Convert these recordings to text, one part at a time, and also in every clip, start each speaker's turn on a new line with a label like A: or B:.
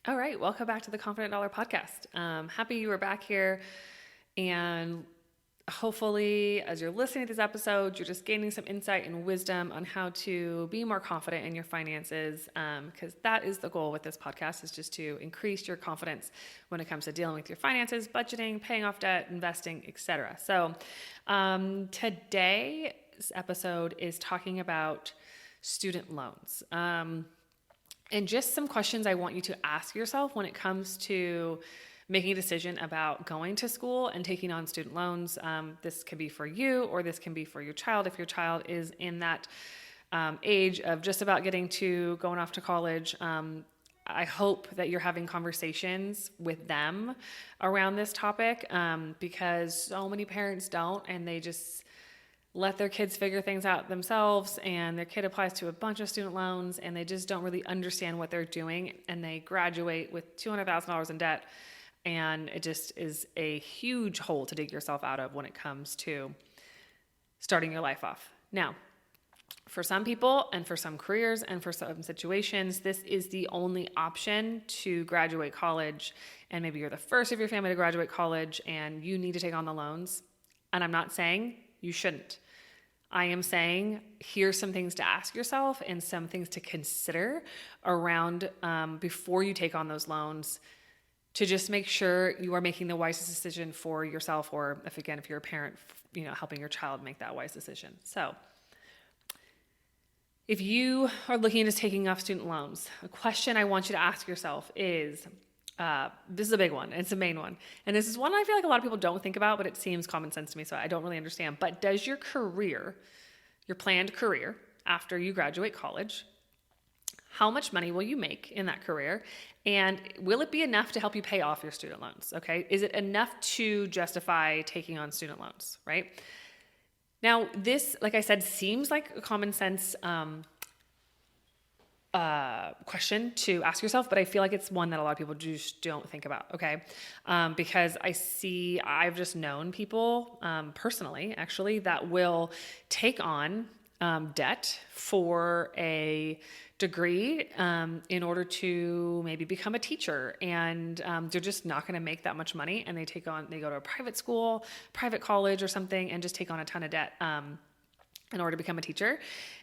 A: All right, welcome back to the Confident Dollar Podcast. Happy you are back here, and hopefully, as you're listening to this episode, you're just gaining some insight and wisdom on how to be more confident in your finances. Because that is the goal with this podcast, is just to increase your confidence when it comes to dealing with your finances, budgeting, paying off debt, investing, etc. So, today's episode is talking about student loans. And just some questions I want you to ask yourself when it comes to making a decision about going to school and taking on student loans. This can be for you, or this can be for your child if your child is in that age of just about going off to college. I hope that you're having conversations with them around this topic, because so many parents don't, and they just let their kids figure things out themselves, and their kid applies to a bunch of student loans and they just don't really understand what they're doing, and they graduate with $200,000 in debt, and it just is a huge hole to dig yourself out of when it comes to starting your life off. Now, for some people and for some careers and for some situations, this is the only option to graduate college, and maybe you're the first of your family to graduate college and you need to take on the loans. And I'm not saying you shouldn't. I am saying here's some things to ask yourself and some things to consider around before you take on those loans, to just make sure you are making the wisest decision for yourself, or if you're a parent, helping your child make that wise decision. So if you are looking into taking off student loans, a question I want you to ask yourself is, this is a big one. It's a main one. And this is one I feel like a lot of people don't think about, but it seems common sense to me, so I don't really understand. But does your planned career after you graduate college, how much money will you make in that career? And will it be enough to help you pay off your student loans? Okay. Is it enough to justify taking on student loans, right? Now, this, like I said, seems like a common sense question to ask yourself, but I feel like it's one that a lot of people just don't think about, okay? Because I've just known people personally, actually, that will take on debt for a degree in order to maybe become a teacher, and they're just not going to make that much money, and they go to a private school, private college or something, and just take on a ton of debt in order to become a teacher.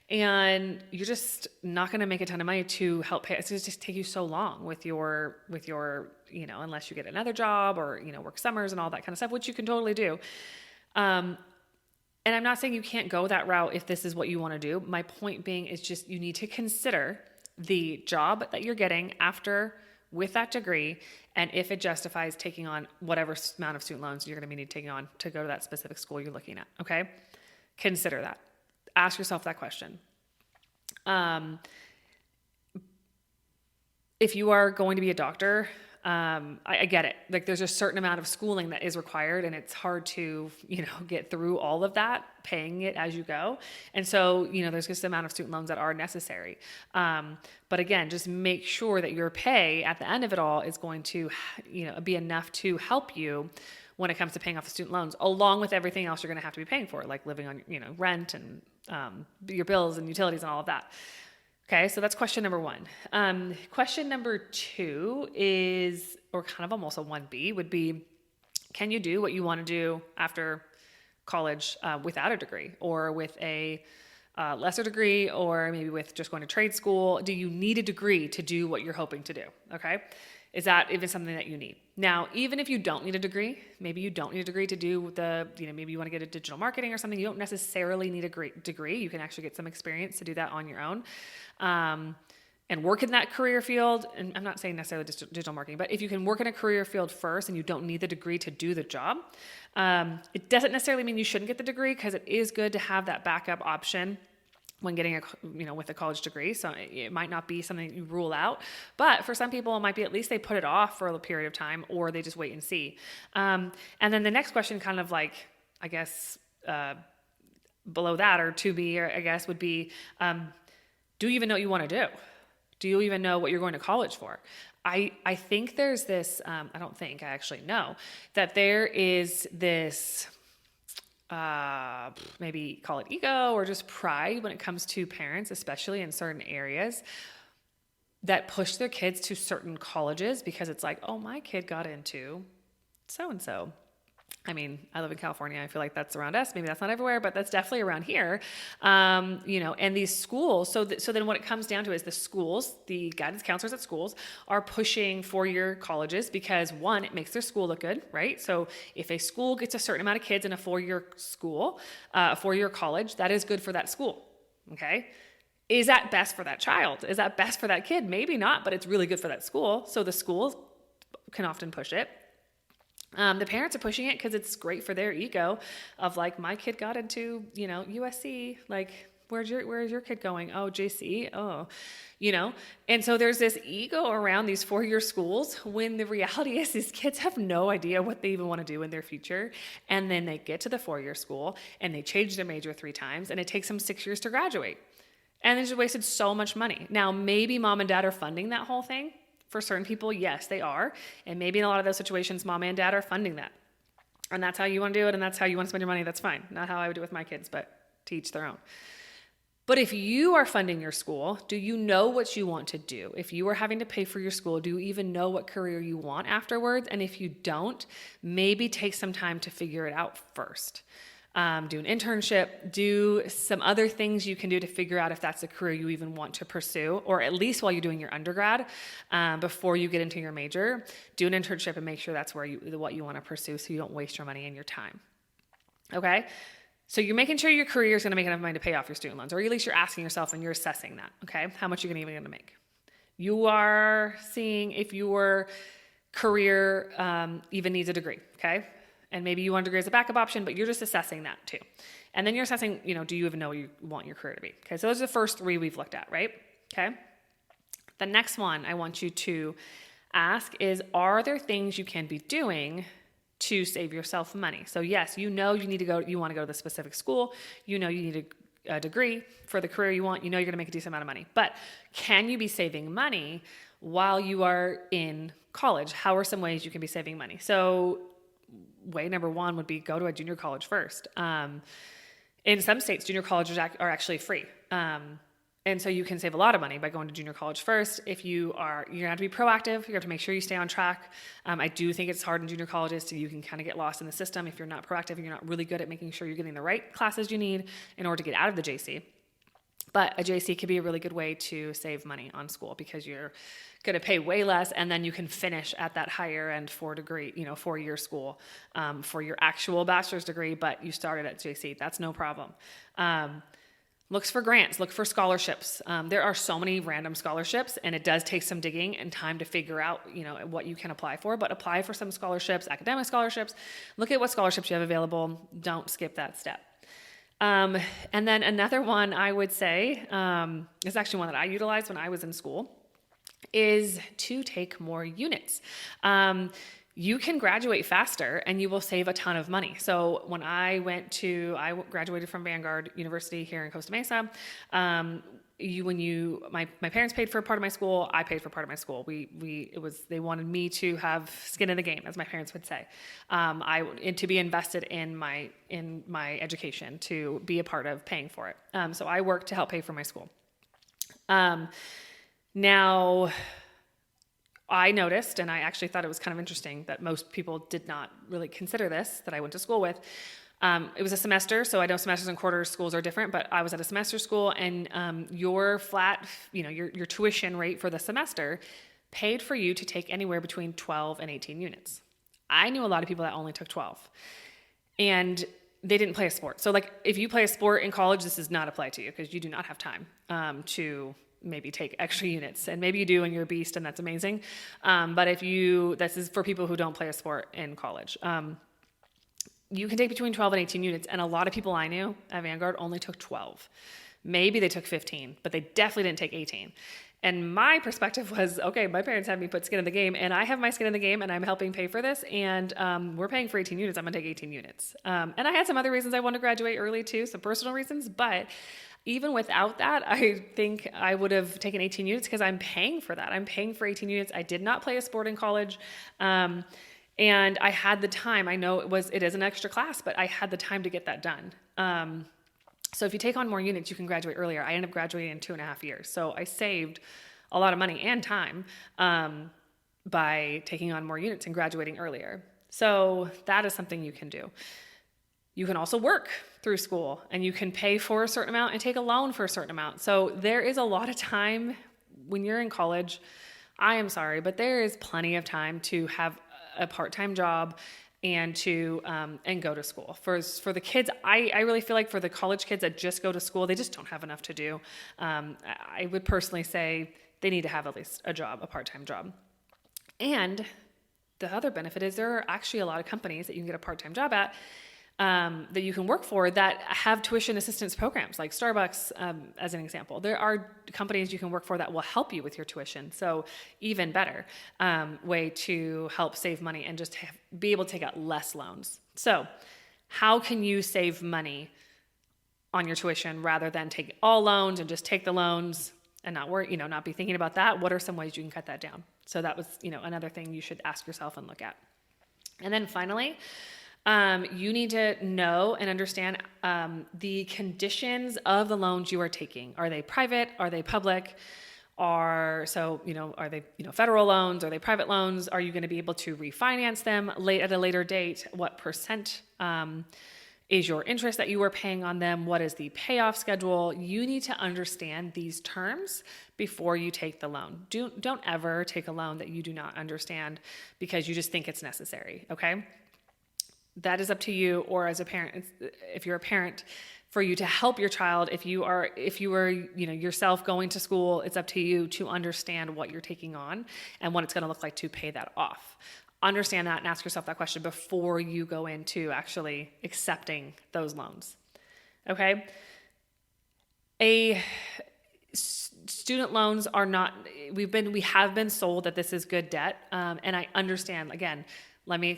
A: And you're just not going to make a ton of money to help pay. It's going to just take you so long with your, unless you get another job or, work summers and all that kind of stuff, which you can totally do. And I'm not saying you can't go that route if this is what you want to do. My point being is just, you need to consider the job that you're getting after with that degree, and if it justifies taking on whatever amount of student loans you're going to be taking on to go to that specific school you're looking at. Okay. Consider that. Ask yourself that question. If you are going to be a doctor, I get it. Like, there's a certain amount of schooling that is required, and it's hard to, get through all of that, paying it as you go. And so, there's just the amount of student loans that are necessary. But again, just make sure that your pay at the end of it all is going to, be enough to help you when it comes to paying off the student loans, along with everything else you're going to have to be paying for, like living on, rent and your bills and utilities and all of that. Okay, so that's question number one. Question number two is, or kind of almost a 1B, would be, can you do what you want to do after college without a degree, or with a lesser degree, or maybe with just going to trade school? Do you need a degree to do what you're hoping to do? Okay. Is that even something that you need? Now, even if you don't need a degree, maybe you don't need a degree to do maybe you want to get a digital marketing or something. You don't necessarily need a great degree. You can actually get some experience to do that on your own, and work in that career field. And I'm not saying necessarily digital marketing, but if you can work in a career field first and you don't need the degree to do the job, it doesn't necessarily mean you shouldn't get the degree, because it is good to have that backup option when getting with a college degree. So it might not be something you rule out, but for some people it might be at least they put it off for a period of time, or they just wait and see. And then the next question, kind of like, I guess, below that, or 2B, or I guess, would be, do you even know what you want to do? Do you even know what you're going to college for? I think there's this, I actually know that there is this, maybe call it ego or just pride when it comes to parents, especially in certain areas, that push their kids to certain colleges because it's like, oh, my kid got into so-and-so. I mean, I live in California. I feel like that's around us. Maybe that's not everywhere, but that's definitely around here. And these schools. So then what it comes down to is the schools, the guidance counselors at schools are pushing four-year colleges because one, it makes their school look good, right? So if a school gets a certain amount of kids in a four-year school, a four-year college, that is good for that school. Okay. Is that best for that child? Is that best for that kid? Maybe not, but it's really good for that school. So the schools can often push it. The parents are pushing it because it's great for their ego of like, my kid got into, USC, like, where's your kid going? Oh, JC. Oh, and so there's this ego around these four-year schools when the reality is these kids have no idea what they even want to do in their future. And then they get to the four-year school and they change their major 3 times and it takes them 6 years to graduate. And they just wasted so much money. Now, maybe mom and dad are funding that whole thing. For certain people, yes, they are. And maybe in a lot of those situations, mom and dad are funding that. And that's how you want to do it, and that's how you want to spend your money, that's fine. Not how I would do it with my kids, but to each their own. But if you are funding your school, do you know what you want to do? If you are having to pay for your school, do you even know what career you want afterwards? And if you don't, maybe take some time to figure it out first. Do an internship, do some other things you can do to figure out if that's a career you even want to pursue, or at least while you're doing your undergrad, before you get into your major, do an internship and make sure that's what you want to pursue so you don't waste your money and your time. Okay? So you're making sure your career is going to make enough money to pay off your student loans, or at least you're asking yourself and you're assessing that, okay? How much you're even going to make. You are seeing if your career even needs a degree, okay? And maybe you want a degree as a backup option, but you're just assessing that too. And then you're assessing, do you even know what you want your career to be? Okay, so those are the first 3 we've looked at, right? Okay. The next one I want you to ask is, are there things you can be doing to save yourself money? So yes, you want to go to the specific school. You need a degree for the career you want. You're going to make a decent amount of money. But can you be saving money while you are in college? How are some ways you can be saving money? So way number 1 would be go to a junior college first. In some states, junior colleges are actually free. And so you can save a lot of money by going to junior college first. If you're going to have to be proactive. You have to make sure you stay on track. I do think it's hard in junior colleges, so you can kind of get lost in the system if you're not proactive and you're not really good at making sure you're getting the right classes you need in order to get out of the JC. But a JC could be a really good way to save money on school because you're going to pay way less, and then you can finish at that higher end 4-year school for your actual bachelor's degree, but you started at JC. That's no problem. Looks for grants, look for scholarships. There are so many random scholarships, and it does take some digging and time to figure out, what you can apply for, but apply for some scholarships, academic scholarships. Look at what scholarships you have available. Don't skip that step. And then another one I would say, is actually one that I utilized when I was in school, is to take more units. You can graduate faster and you will save a ton of money. So when I graduated from Vanguard University here in Costa Mesa. My parents paid for a part of my school, I paid for part of my school. They wanted me to have skin in the game, as my parents would say. To be invested in my education, to be a part of paying for it. So I worked to help pay for my school. Now, I noticed, and I actually thought it was kind of interesting that most people did not really consider this, that I went to school with. It was a semester, so I know semesters and quarter schools are different, but I was at a semester school, and your flat, your tuition rate for the semester paid for you to take anywhere between 12 and 18 units. I knew a lot of people that only took 12, and they didn't play a sport. So if you play a sport in college, this does not apply to you because you do not have time to maybe take extra units, and maybe you do and you're a beast and that's amazing. But this is for people who don't play a sport in college. You can take between 12 and 18 units, and a lot of people I knew at Vanguard only took 12. Maybe they took 15, but they definitely didn't take 18. And my perspective was, okay, my parents had me put skin in the game, and I have my skin in the game, and I'm helping pay for this, and we're paying for 18 units. I'm going to take 18 units. And I had some other reasons I wanted to graduate early too, some personal reasons, but even without that, I think I would have taken 18 units because I'm paying for that. I'm paying for 18 units. I did not play a sport in college. And I had the time. I know it is an extra class, but I had the time to get that done. So if you take on more units, you can graduate earlier. I ended up graduating in 2.5 years. So I saved a lot of money and time by taking on more units and graduating earlier. So that is something you can do. You can also work through school, and you can pay for a certain amount and take a loan for a certain amount. So there is a lot of time when you're in college. I am sorry, but there is plenty of time to have a part-time job and to and go to school. For the kids, I really feel like for the college kids that just go to school, they just don't have enough to do. I would personally say they need to have at least a job, a part-time job. And the other benefit is there are actually a lot of companies that you can get a part-time job at that you can work for that have tuition assistance programs, like Starbucks, as an example. There are companies you can work for that will help you with your tuition. So even better way to help save money and just be able to take out less loans. So how can you save money on your tuition rather than take all loans and just take the loans and not worry, not be thinking about that? What are some ways you can cut that down? So that was, another thing you should ask yourself and look at. And then finally, you need to know and understand the conditions of the loans you are taking. Are they private? Are they public? Are they federal loans? Are they private loans? Are you going to be able to refinance them at a later date? What percent is your interest that you were paying on them? What is the payoff schedule? You need to understand these terms before you take the loan. Don't ever take a loan that you do not understand because you just think it's necessary, okay? That is up to you, or as a parent, if you're a parent, for you to help your child. If you are yourself going to school, it's up to you to understand what you're taking on and what it's going to look like to pay that off. Understand that and ask yourself that question before you go into actually accepting those loans. Okay? Student loans are not, we have been sold that this is good debt. And I understand, again, let me,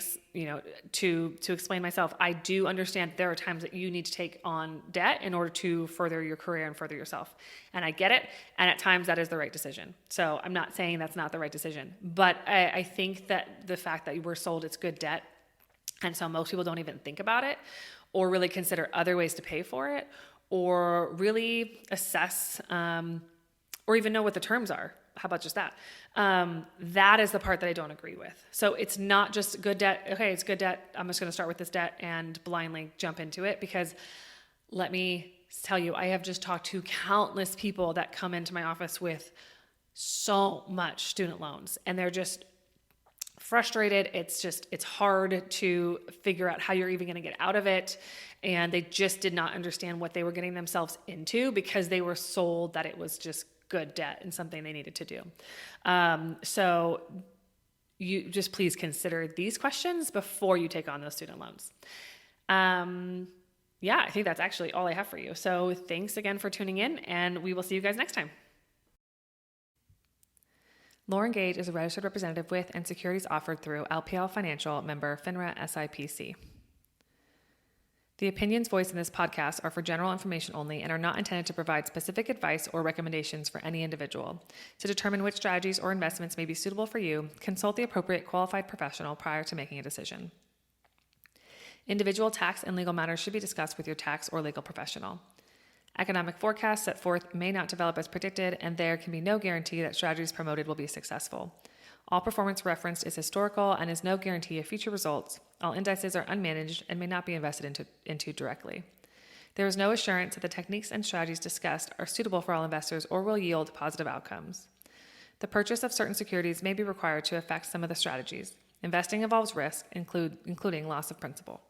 A: to explain myself, I do understand there are times that you need to take on debt in order to further your career and further yourself. And I get it. And at times that is the right decision. So I'm not saying that's not the right decision, but I think that the fact that you were sold it's good debt, and so most people don't even think about it or really consider other ways to pay for it or really assess or even know what the terms are. How about just that? That is the part that I don't agree with. So it's not just good debt. Okay, it's good debt. I'm just going to start with this debt and blindly jump into it, because let me tell you, I have just talked to countless people that come into my office with so much student loans, and they're just frustrated. It's hard to figure out how you're even going to get out of it. And they just did not understand what they were getting themselves into because they were sold that it was just good debt and something they needed to do. So you just please consider these questions before you take on those student loans. I think that's actually all I have for you. So thanks again for tuning in, and we will see you guys next time. Lauren Gage is a registered representative with and securities offered through LPL Financial, member FINRA SIPC. The opinions voiced in this podcast are for general information only and are not intended to provide specific advice or recommendations for any individual. To determine which strategies or investments may be suitable for you, consult the appropriate qualified professional prior to making a decision. Individual tax and legal matters should be discussed with your tax or legal professional. Economic forecasts set forth may not develop as predicted, and there can be no guarantee that strategies promoted will be successful. All performance referenced is historical and is no guarantee of future results. All indices are unmanaged and may not be invested into directly. There is no assurance that the techniques and strategies discussed are suitable for all investors or will yield positive outcomes. The purchase of certain securities may be required to affect some of the strategies. Investing involves risk, including loss of principal.